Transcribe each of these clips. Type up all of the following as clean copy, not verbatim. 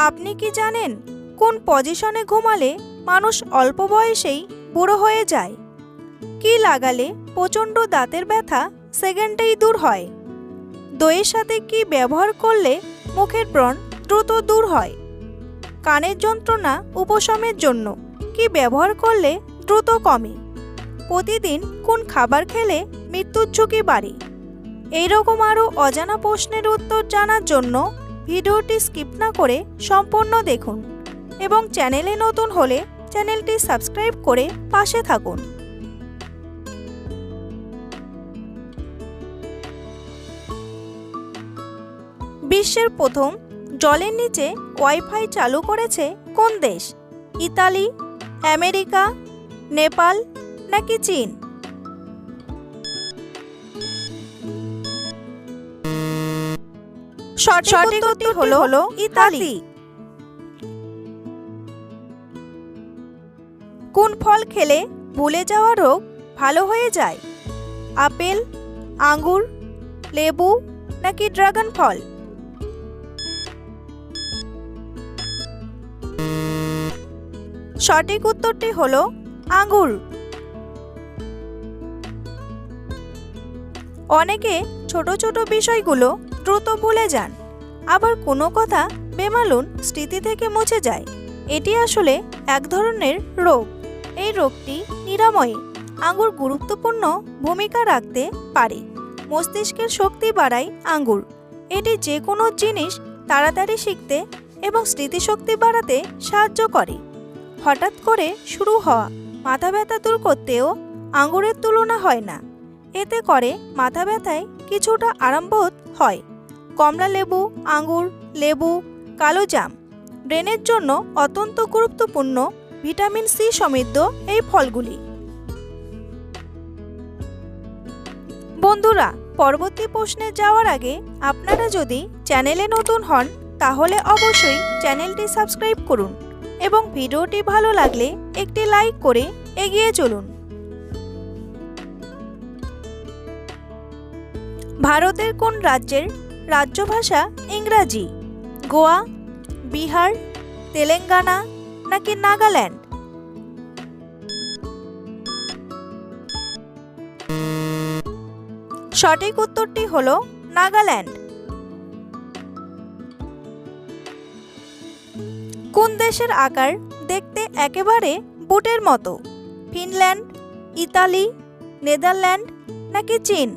আপনি কি জানেন কোন পজিশনে ঘুমালে মানুষ অল্প বয়সেই বুড়ো হয়ে যায়? কি লাগালে প্রচণ্ড দাঁতের ব্যথা সেকেন্ডেই দূর হয়? দইয়ের সাথে কি ব্যবহার করলে মুখের ব্রণ দ্রুত দূর হয়? কানের যন্ত্রণা উপশমের জন্য কি ব্যবহার করলে দ্রুত কমে? প্রতিদিন কোন খাবার খেলে মৃত্যুর ঝুঁকি বাড়ে? এইরকম আরও অজানা প্রশ্নের উত্তর জানার জন্য ভিডিওটি স্কিপ না করে সম্পূর্ণ দেখুন এবং চ্যানেলে নতুন হলে চ্যানেলটি সাবস্ক্রাইব করে পাশে থাকুন। বিশ্বের প্রথম জলের নিচে ওয়াইফাই চালু করেছে কোন দেশ? ইতালি, আমেরিকা, নেপাল নাকি চীন? সঠিক উত্তর হলো ইতালি। কোন ফল খেলে ভুলে যাওয়া রোগ ভালো হয়ে যায়? আপেল, আঙ্গুর, লেবু নাকি ড্রাগন ফল? সঠিক উত্তরটি হলো আঙ্গুর। অনেকে ছোট ছোট বিষয়গুলো দ্রুত ভুলে যান, আবার কোনো কথা বেমালুন স্মৃতি থেকে মুছে যায়। এটি আসলে এক ধরনের রোগ। এই রোগটি নিরাময়ে আঙ্গুর গুরুত্বপূর্ণ ভূমিকা রাখতে পারে। মস্তিষ্কের শক্তি বাড়ায় আঙ্গুর। এটি যে কোনো জিনিস তাড়াতাড়ি শিখতে এবং স্মৃতিশক্তি বাড়াতে সাহায্য করে। হঠাৎ করে শুরু হওয়া মাথা ব্যথা দূর করতেও আঙ্গুরের তুলনা হয় না। এতে করে মাথা ব্যথায় কিছুটা আরামবোধ হয়। কমলা লেবু, আঙ্গুর, লেবু, কালো জাম ব্রেনের জন্য অত্যন্ত গুরুত্বপূর্ণ। ভিটামিন সি সমৃদ্ধ এই ফলগুলি। বন্ধুরা, পরবর্তী প্রশ্নে যাওয়ার আগে আপনারা যদি চ্যানেলে নতুন হন তাহলে অবশ্যই চ্যানেলটি সাবস্ক্রাইব করুন এবং ভিডিওটি ভালো লাগলে একটি লাইক করে এগিয়ে চলুন। ভারতের কোন রাজ্যের রাজ্য ভাষা ইংরাজি? গোয়া, বিহার, তেলেঙ্গানা নাকি নাগাল্যান্ড? সঠিক উত্তরটি হলো নাগাল্যান্ড। কোন দেশের আকার দেখতে একেবারে বুটের মতো? ফিনল্যান্ড, ইতালি, নেদারল্যান্ড নাকি চীন?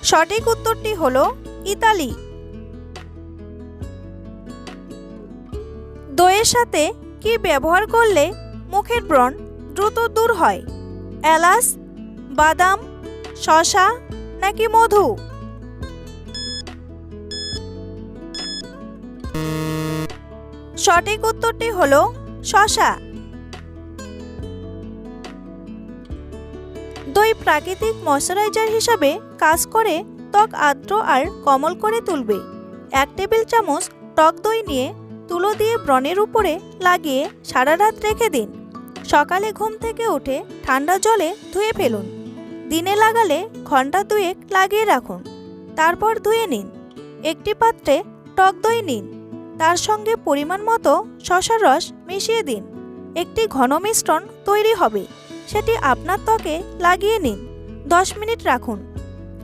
সঠিক উত্তরটি হলো ইতালি। দইয়ের সাথে কি ব্যবহার করলে মুখের ব্রণ দ্রুত দূর হয়? এলাচ, বাদাম, শসা নাকি মধু? সঠিক উত্তরটি হলো শসা। দই প্রাকৃতিক ময়শ্চারাইজার হিসাবে কাজ করে ত্বক আর্দ্র আর কোমল করে তুলবে। 1 টেবিল চামচ টক দই নিয়ে তুলো দিয়ে ব্রণের উপরে লাগিয়ে সারা রাত রেখে দিন। সকালে ঘুম থেকে উঠে ঠান্ডা জলে ধুয়ে ফেলুন। দিনে লাগালে ঘন্টা 2 লাগিয়ে রাখুন, তারপর ধুয়ে নিন। একটি পাত্রে টক দই নিন, তার সঙ্গে পরিমাণ মতো শসার রস মিশিয়ে দিন। একটি ঘন মিশ্রণ তৈরি হবে, সেটি আপনার ত্বকে লাগিয়ে নিন। 10 মিনিট রাখুন।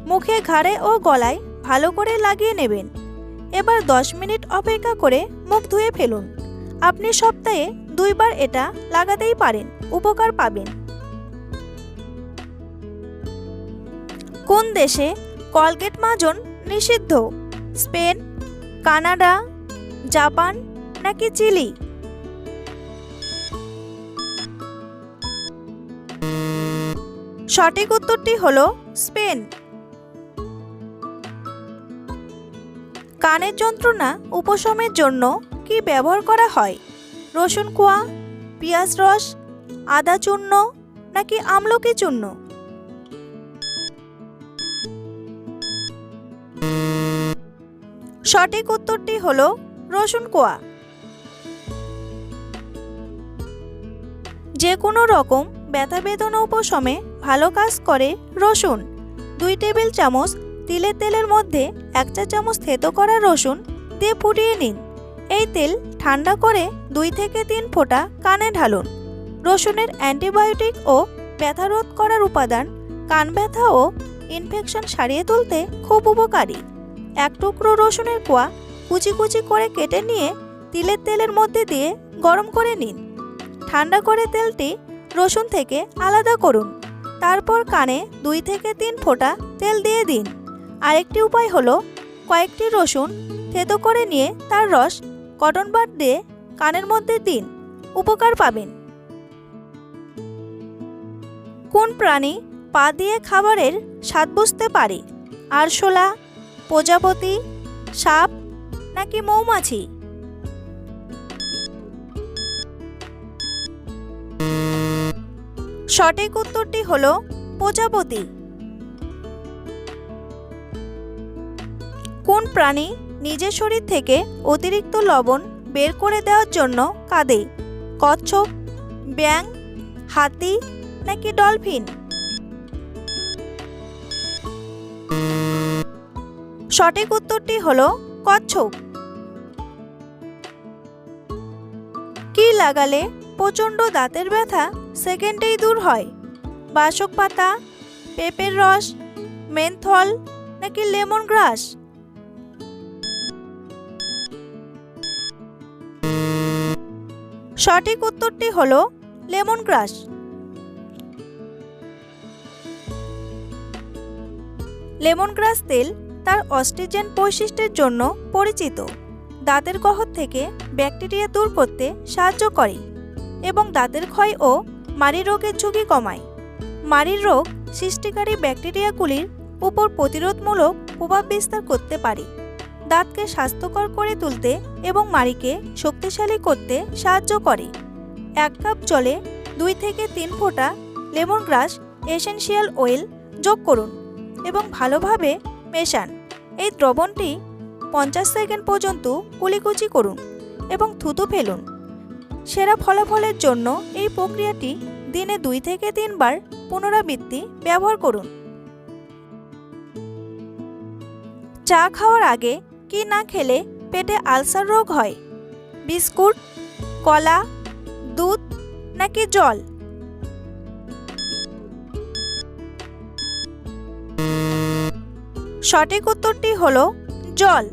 মুখে, ঘাড়ে ও গলায় ভালো করে লাগিয়ে নেবেন। এবার 10 মিনিট অপেক্ষা করে মুখ ধুয়ে ফেলুন। আপনি সপ্তাহে 2 বার এটা লাগাতেই পারেন, উপকার পাবেন। কোন দেশে কলগেট মাজন নিষিদ্ধ? স্পেন, কানাডা, জাপান নাকি চিলি? সঠিক উত্তরটি হলো স্পেন। কানের যন্ত্রণা উপশমের জন্য কি ব্যবহার করা হয়? রসুন কোয়া, পেঁয়াজ রস, আদা চূর্ণ নাকি আমলকি চূর্ণ? সঠিক উত্তরটি হলো রসুন কোয়া। যে কোনো রকম ব্যথা বেদনা উপশমে ভালো কাজ করে রসুন। 2 টেবিল চামচ তিলের তেলের মধ্যে 1 চা চামচ থেতো করা রসুন দিয়ে ফুটিয়ে নিন। এই তেল ঠান্ডা করে 2 থেকে 3 ফোঁটা কানে ঢালুন। রসুনের অ্যান্টিবায়োটিক ও ব্যথা রোধ করার উপাদান কান ব্যথা ও ইনফেকশন সারিয়ে তুলতে খুব উপকারী। 1 টুকরো রসুনের কোয়া কুচি কুচি করে কেটে নিয়ে তিলের তেলের মধ্যে দিয়ে গরম করে নিন। ঠান্ডা করে তেলটি রসুন থেকে আলাদা করুন। তারপর কানে 2 থেকে 3 ফোঁটা তেল দিয়ে দিন। আরেকটি উপায় হলো কয়েকটি রসুন থেতো করে নিয়ে তার রস কটন বাড দিয়ে কানের মধ্যে দিন, উপকার পাবেন। কোন প্রাণী পা দিয়ে খাবারের স্বাদ বুঝতে পারে? আরশোলা, প্রজাপতি, সাপ নাকি মৌমাছি? সঠিক উত্তরটি হলো প্রজাপতি। কোন প্রাণী নিজের শরীর থেকে অতিরিক্ত লবণ বের করে দেওয়ার জন্য কাঁদে? কচ্ছপ, ব্যাঙ, হাতি নাকি ডলফিন? সঠিক উত্তরটি হলো কচ্ছপ। কি লাগালে প্রচণ্ড দাঁতের ব্যথা সেকেন্ডেই দূর হয়? বাসক পাতা, পেঁপের রস, মেন্থল নাকি লেমন গ্রাস? সঠিক উত্তরটি হলো লেমন গ্রাস। লেমন গ্রাস তেল তার অস্ট্রিজেন বৈশিষ্ট্যের জন্য পরিচিত। দাঁতের গহ্বর থেকে ব্যাকটেরিয়া দূর করতে সাহায্য করে এবং দাঁতের ক্ষয় ও মাড়ি রোগের ঝুঁকি কমায়। মাড়ির রোগ সৃষ্টিকারী ব্যাকটেরিয়াগুলির উপর প্রতিরোধমূলক প্রভাব বিস্তার করতে পারে। দাঁতকে স্বাস্থ্যকর করে তুলতে এবং মাড়িকে শক্তিশালী করতে সাহায্য করে। 1 কাপ জলে 2 থেকে 3 ফোঁটা লেমন গ্রাস এসেনশিয়াল অয়েল যোগ করুন এবং ভালোভাবে মেশান। এই দ্রবণটি 50 সেকেন্ড পর্যন্ত কুলিকুচি করুন এবং থুতু ফেলুন। সেরা ফলাফলের জন্য এই প্রক্রিয়াটি দিনে 2 থেকে 3 বার পুনরাবৃত্তি ব্যবহার করুন। চা খাওয়ার আগে কি না খেলে পেটে আলসার রোগ হয়? বিস্কুট, কলা, দুধ নাকি জল? সঠিক উত্তরটি হলো জল।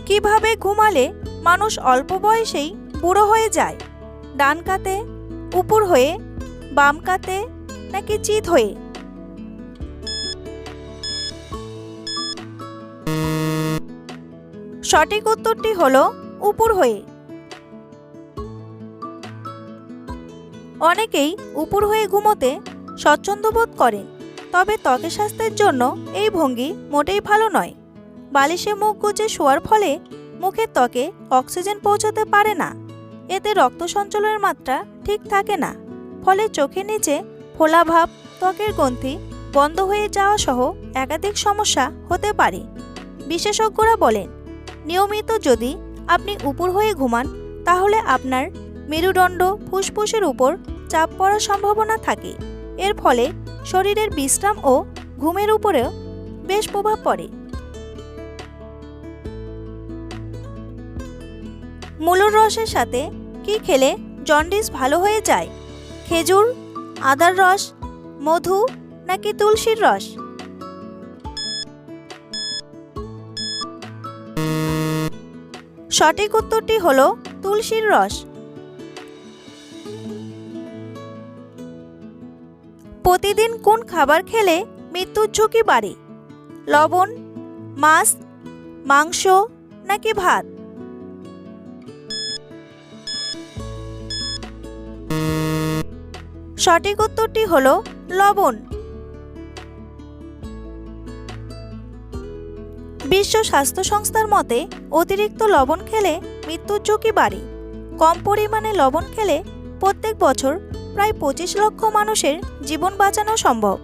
কিভাবে ঘুমালে মানুষ অল্প বয়সেই বুড়ো হয়ে যায়? ডান কাতে, উপর হয়ে, বাম কাতে নাকি চিত হয়ে? সঠিক উত্তরটি হলো উপর হয়ে। অনেকেই উপর হয়ে ঘুমোতে স্বচ্ছন্দ বোধ করেন, তবে ত্বকের স্বাস্থ্যের জন্য এই ভঙ্গি মোটেই ভালো নয়। বালিশে মুখ গুজে শোয়ার ফলে মুখের ত্বকে অক্সিজেন পৌঁছাতে পারে না। এতে রক্ত সঞ্চালনের মাত্রা ঠিক থাকে না, ফলে চোখের নিচে ফোলা ভাব, ত্বকের গ্রন্থি বন্ধ হয়ে যাওয়া সহ একাধিক সমস্যা হতে পারে। বিশেষজ্ঞরা বলেন, নিয়মিত যদি আপনি উপর হয়ে ঘুমান তাহলে আপনার মেরুদণ্ড, ফুসফুসের উপর চাপ পড়ার সম্ভাবনা থাকে। এর ফলে শরীরের বিশ্রাম ও ঘুমের উপরেও বেশ প্রভাব পড়ে। মূলর রসের সাথে কি খেলে জন্ডিস ভালো হয়ে যায়? খেজুর, আদার রস, মধু নাকি তুলসীর রস? সঠিক উত্তরটি হলো তুলসীর রস। প্রতিদিন কোন খাবার খেলে মৃত্যুর ঝুঁকি বাড়ে? লবণ, মাছ, মাংস নাকি ভাত? সঠিক উত্তরটি হলো লবণ। বিশ্ব স্বাস্থ্য সংস্থার মতে অতিরিক্ত লবণ খেলে মৃত্যুর ঝুঁকি বাড়ে। কম পরিমাণে লবণ খেলে প্রত্যেক বছর প্রায় 25 লক্ষ মানুষের জীবন বাঁচানো সম্ভব।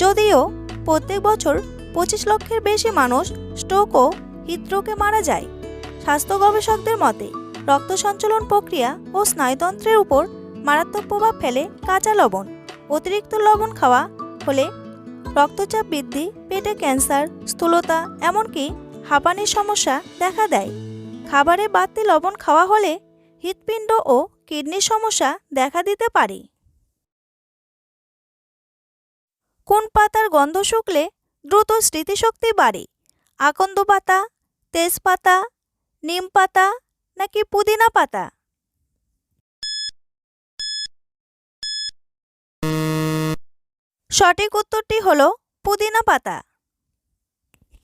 যদিও প্রত্যেক বছর 25 লক্ষের বেশি মানুষ স্ট্রোক ও হৃদরোগে মারা যায়। স্বাস্থ্য গবেষকদের মতে রক্ত সঞ্চালন প্রক্রিয়া ও স্নায়ুতন্ত্রের উপর মারাত্মক প্রভাব ফেলে কাঁচা লবণ। অতিরিক্ত লবণ খাওয়া হলে রক্তচাপ বৃদ্ধি, পেটে ক্যান্সার, স্থূলতা, এমনকি হাঁপানির সমস্যা দেখা দেয়। খাবারে বাড়তি লবণ খাওয়া হলে হৃৎপিণ্ড ও কিডনির সমস্যা দেখা দিতে পারে। কোন পাতার গন্ধ শুকলে দ্রুত স্মৃতিশক্তি বাড়ে? আকন্দ পাতা, তেজপাতা, নিম পাতা নাকি পুদিনা পাতা? সঠিক উত্তরটি হলো পুদিনা পাতা।